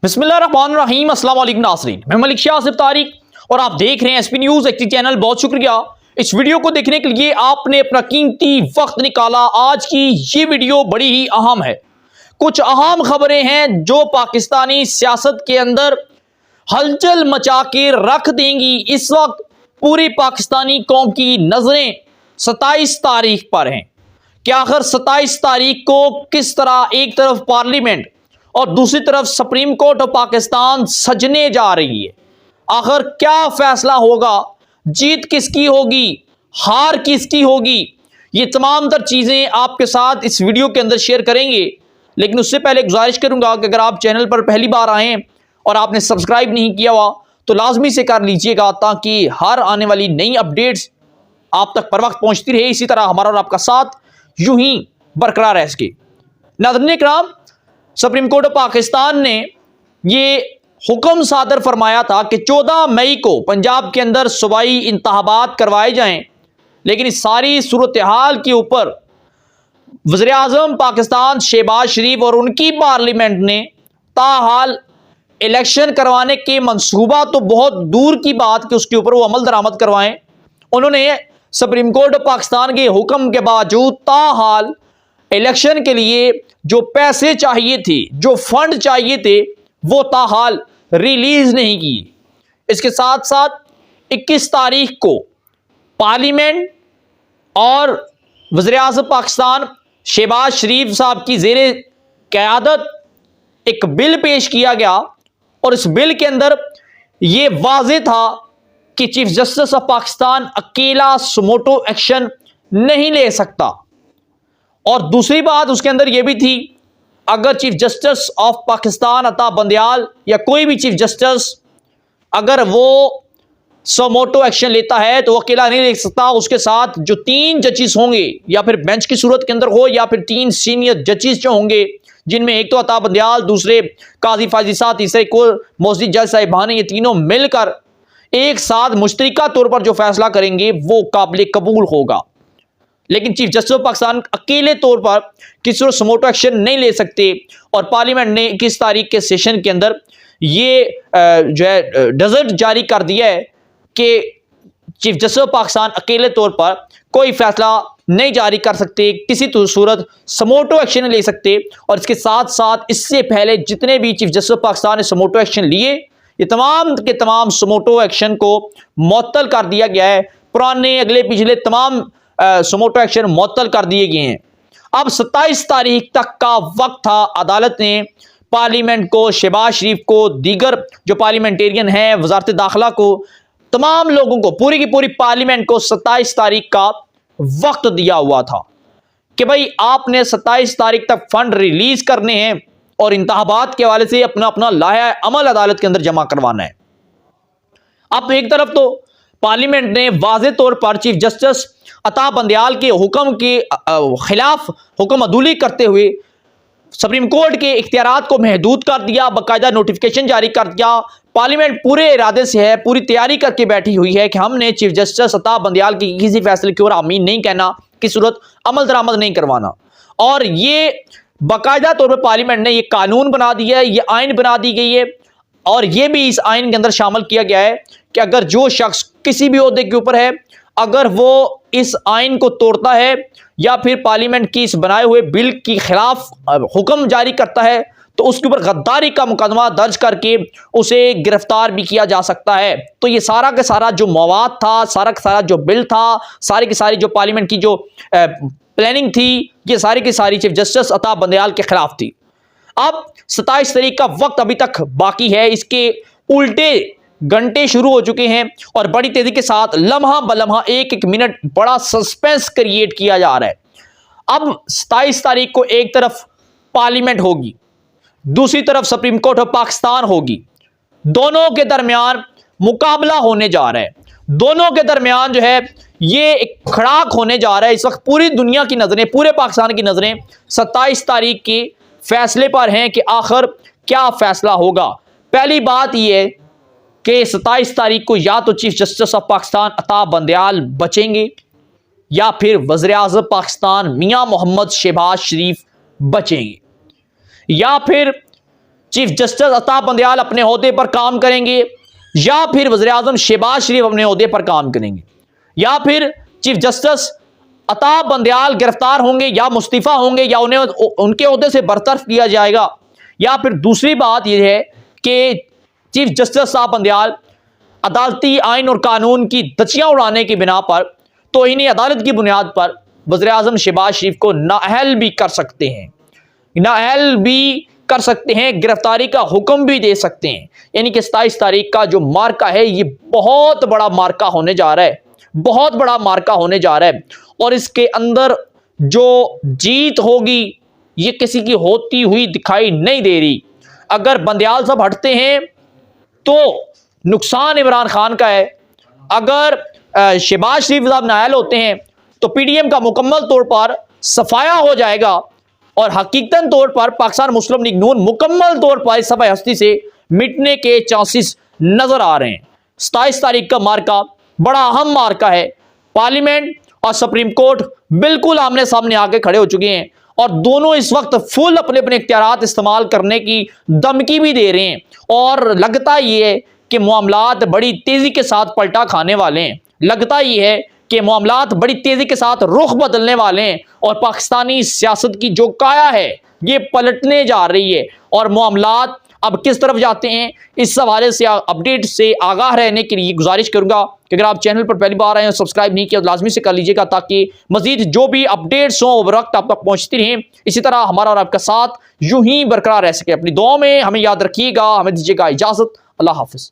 बिस्मिल्लाहिर्रहमानिर्रहीम, अस्सलाम वालेकुम नाज़रीन। मैं मलिक शाह आसिफ तारिक और आप देख रहे हैं एसपी न्यूज़ एक्टिव चैनल। बहुत शुक्रिया इस वीडियो को देखने के लिए, आपने अपना कीमती वक्त निकाला। आज की ये वीडियो बड़ी ही अहम है। कुछ अहम खबरें हैं जो पाकिस्तानी सियासत के अंदर हलचल मचा के रख देंगी। इस वक्त पूरी पाकिस्तानी कौम की नजरें 27 तारीख पर हैं कि आखिर 27 तारीख को किस तरह एक तरफ पार्लियामेंट और दूसरी तरफ सुप्रीम कोर्ट ऑफ पाकिस्तान सजने जा रही है। आखिर क्या फैसला होगा, जीत किसकी होगी, हार किसकी होगी, ये तमाम तर चीजें आपके साथ इस वीडियो के अंदर शेयर करेंगे। लेकिन उससे पहले गुजारिश करूंगा कि अगर आप चैनल पर पहली बार आए हैं और आपने सब्सक्राइब नहीं किया हुआ तो लाजमी से कर लीजिएगा, ताकि हर आने वाली नई अपडेट्स आप तक पर वक्त पहुंचती रहे। इसी तरह हमारा और आपका साथ यूं ही बरकरार रह सके। नाज़रीन किराम, सुप्रीम कोर्ट ऑफ पाकिस्तान ने ये हुक्म सादर फरमाया था कि 14 मई को पंजाब के अंदर सूबाई इंतखाबात करवाए जाएं। लेकिन इस सारी सूरत हाल के ऊपर वज़ीर आज़म पाकिस्तान शहबाज शरीफ और उनकी पार्लियामेंट ने ताहाल इलेक्शन करवाने के मंसूबा तो बहुत दूर की बात कि उसके ऊपर वो अमल दरामद करवाएं। उन्होंने सुप्रीम कोर्ट ऑफ पाकिस्तान के हुक्म के बावजूद ताहाल इलेक्शन के लिए जो पैसे चाहिए थे, जो फंड चाहिए थे, वो ताहाल रिलीज नहीं किए। इसके साथ साथ 21 तारीख को पार्लियामेंट और वज़ीर आज़म पाकिस्तान शहबाज शरीफ साहब की ज़ेरे क़यादत एक बिल पेश किया गया और इस बिल के अंदर ये वाज़ेह था कि चीफ जस्टिस ऑफ पाकिस्तान अकेला सुमोटो एक्शन नहीं ले सकता। और दूसरी बात उसके अंदर यह भी थी, अगर चीफ जस्टिस ऑफ पाकिस्तान अता बंदयाल या कोई भी चीफ जस्टिस अगर वो सुमोटो एक्शन लेता है तो वो अकेला नहीं ले सकता। उसके साथ जो 3 जजेस होंगे, या फिर बेंच की सूरत के अंदर हो, या फिर 3 सीनियर जजेस जो होंगे, जिनमें एक तो अता बंदयाल, दूसरे काजी फाजी साहब, तीसरे को मोहसिन जज साहिबान, ये तीनों मिलकर एक साथ मुश्तरका तौर पर जो फैसला करेंगे वो काबिल कबूल होगा। लेकिन चीफ जस्टिस ऑफ पाकिस्तान अकेले तौर पर किसी सुमोटो एक्शन नहीं ले सकते। और पार्लियामेंट ने 21 तारीख के सेशन के अंदर ये जो है डेजर्ट जारी कर दिया है कि चीफ जस्टिस ऑफ पाकिस्तान अकेले तौर पर कोई फैसला नहीं जारी कर सकते, किसी सूरत सुमोटो एक्शन नहीं ले सकते। और इसके साथ साथ इससे पहले जितने भी चीफ जस्टिस ऑफ पाकिस्तान ने सुमोटो एक्शन लिए, ये तमाम के तमाम सुमोटो एक्शन को मुअत्तल कर दिया गया है। पुराने अगले पिछले तमाम सुमोटो एक्शन मुअत्तल कर दिए गए हैं। अब 27 तारीख तक का वक्त था। अदालत ने पार्लियामेंट को, शहबाज शरीफ को, दीगर जो पार्लियामेंटेरियन हैं, वजारत दाखिला को, तमाम लोगों को, पूरी की पूरी पार्लियामेंट को 27 तारीख का वक्त दिया हुआ था कि भाई आपने 27 तारीख तक फंड रिलीज करने हैं और इंतखाबात के हवाले से अपना अपना लाया अमल अदालत के अंदर जमा करवाना है। अब एक तरफ तो पार्लियामेंट ने वाज़े तौर पर चीफ जस्टिस अता बंदयाल के हुक्म के खिलाफ हुक्म अदूली करते हुए सुप्रीम कोर्ट के इख्तियारात को महदूद कर दिया, बाकायदा नोटिफिकेशन जारी कर दिया। पार्लियामेंट पूरे इरादे से है, पूरी तैयारी करके बैठी हुई है कि हमने चीफ जस्टिस अता बंदयाल की किसी फैसले की ओर आमीन नहीं कहना, की सूरत अमल दरामद नहीं करवाना। और ये बाकायदा तौर पर पार्लियामेंट ने ये कानून बना दिया है, ये आइन बना दी गई है। और ये भी इस आइन के अंदर शामिल किया गया है कि अगर जो शख्स किसी भी ओहदे के ऊपर है, अगर वो इस आइन को तोड़ता है या फिर पार्लियामेंट की इस बनाए हुए बिल के खिलाफ हुक्म जारी करता है, तो उसके ऊपर गद्दारी का मुकदमा दर्ज करके उसे गिरफ्तार भी किया जा सकता है। तो ये सारा का सारा जो मवाद था, सारा का सारा जो बिल था, सारी की सारी जो पार्लियामेंट की जो प्लानिंग थी, ये सारी की सारी चीफ जस्टिस अता बंदयाल के खिलाफ थी। अब 27 तारीख का वक्त अभी तक बाकी है। इसके उल्टे घंटे शुरू हो चुके हैं और बड़ी तेजी के साथ लम्हा बलम्हा एक एक मिनट बड़ा सस्पेंस क्रिएट किया जा रहा है। अब 27 तारीख को एक तरफ पार्लियामेंट होगी, दूसरी तरफ सुप्रीम कोर्ट ऑफ पाकिस्तान होगी। दोनों के दरमियान मुकाबला होने जा रहा है। दोनों के दरमियान जो है ये एक खड़ाक होने जा रहा है। इस वक्त पूरी दुनिया की नजरें, पूरे पाकिस्तान की नजरें 27 तारीख के फैसले पर हैं कि आखिर क्या फैसला होगा। पहली बात यह है कि 27 तारीख को या तो चीफ जस्टिस ऑफ पाकिस्तान अता बंदयाल बचेंगे या फिर वज़ीर आज़म पाकिस्तान मियां मोहम्मद शहबाज शरीफ बचेंगे, या फिर चीफ जस्टिस अता बंदयाल अपने ओहदे पर काम करेंगे, या फिर वज़ीर-ए-आज़म शहबाज शरीफ अपने ओहदे पर काम करेंगे, या फिर चीफ जस्टिस अता बंदयाल गिरफ्तार होंगे या मुस्तीफा होंगे, या उन्हें उनके ओहदे से बरतरफ किया जाएगा, या फिर दूसरी बात यह है कि चीफ जस्टिस अता बंदयाल अदालती आइन और कानून की धज्जियां उड़ाने की बिना पर, तौहीन अदालत की बुनियाद पर वज़ीर-ए-आज़म शहबाज शरीफ को नाअहल भी कर सकते हैं, नाअहल भी कर सकते हैं, गिरफ्तारी का हुक्म भी दे सकते हैं। यानी कि 27 तारीख का जो मार्का है ये बहुत बड़ा मार्का होने जा रहा है, बहुत बड़ा मार्का होने जा रहा है, और इसके अंदर जो जीत होगी ये किसी की होती हुई दिखाई नहीं दे रही। अगर बंदयाल साहब हटते हैं तो नुकसान इमरान खान का है, अगर शहबाज शरीफ साहब नाअहल होते हैं तो पीडीएम का मुकम्मल तौर पर सफाया हो जाएगा, और हकीकतन तौर पर पाकिस्तान मुस्लिम लीग नून मुकम्मल तौर पर इस सफाई हस्ती से मिटने के चांसेस नजर आ रहे हैं। 27 तारीख का मार्का बड़ा अहम मार्का है। पार्लियामेंट और सुप्रीम कोर्ट बिल्कुल आमने सामने आके खड़े हो चुके हैं, और दोनों इस वक्त फुल अपने अपने इख्तियारात इस्तेमाल करने की धमकी भी दे रहे हैं, और लगता ये है कि मामलात बड़ी तेजी के साथ पलटा खाने वाले हैं। लगता ये है कि मामलात बड़ी तेजी के साथ रुख बदलने वाले हैं, और पाकिस्तानी सियासत की जो काया है ये पलटने जा रही है, और मामलात अब किस तरफ जाते हैं इस हवाले से अपडेट से आगाह रहने के लिए गुजारिश करूंगा कि अगर आप चैनल पर पहली बार आए हैं, सब्सक्राइब नहीं किया तो लाजमी से कर लीजिएगा, ताकि मजीद जो भी अपडेट्स हों बर वक्त आप तक पहुंचती रहें। इसी तरह हमारा और आपका साथ यूं ही बरकरार रह सके। अपनी दुआ में हमें याद रखिएगा। हमें दीजिएगा इजाजत। अल्लाह हाफिज।